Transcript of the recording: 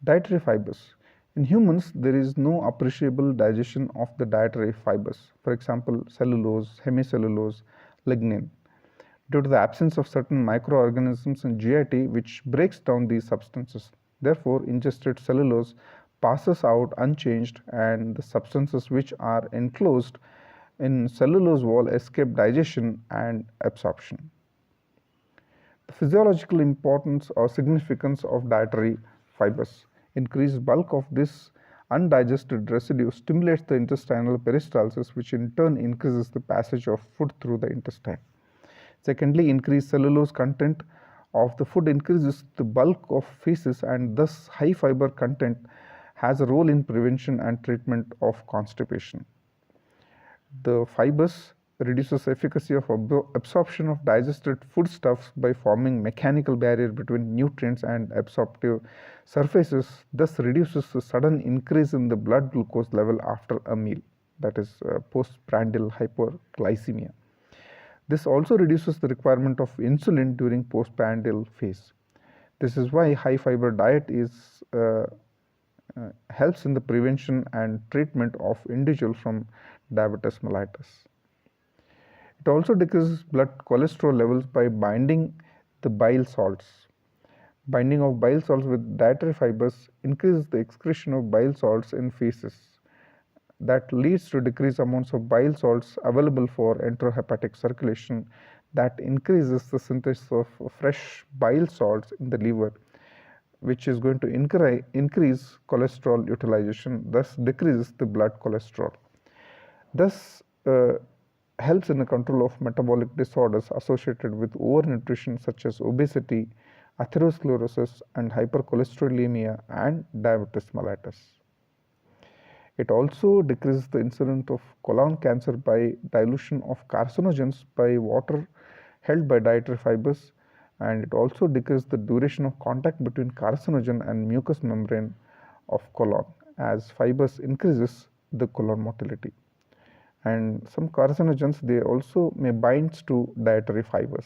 Dietary fibers. In humans, there is no appreciable digestion of the dietary fibers, for example, cellulose, hemicellulose, lignin, due to the absence of certain microorganisms in GIT which breaks down these substances. Therefore, ingested cellulose passes out unchanged and the substances which are enclosed in cellulose wall escape digestion and absorption. The physiological importance or significance of dietary fibers. Increased bulk of this undigested residue stimulates the intestinal peristalsis, which in turn increases the passage of food through the intestine. Secondly, increased cellulose content of the food increases the bulk of feces, and thus high fiber content has a role in prevention and treatment of constipation. The fibers reduces efficacy of absorption of digested foodstuffs by forming mechanical barrier between nutrients and absorptive surfaces, thus reduces the sudden increase in the blood glucose level after a meal, that is postprandial hyperglycemia. This also reduces the requirement of insulin during postprandial phase. This is why high fiber diet is helps in the prevention and treatment of individual from diabetes mellitus. It also decreases blood cholesterol levels by binding the bile salts. Binding of bile salts with dietary fibers increases the excretion of bile salts in feces. That leads to decreased amounts of bile salts available for enterohepatic circulation, that increases the synthesis of fresh bile salts in the liver, which is going to increase cholesterol utilization, thus decreases the blood cholesterol. Thus helps in the control of metabolic disorders associated with overnutrition such as obesity, atherosclerosis, and hypercholesterolemia and diabetes mellitus. It also decreases the incidence of colon cancer by dilution of carcinogens by water held by dietary fibers, and it also decreases the duration of contact between carcinogen and mucous membrane of colon, as fibers increases the colon motility. And some carcinogens, they also may bind to dietary fibers.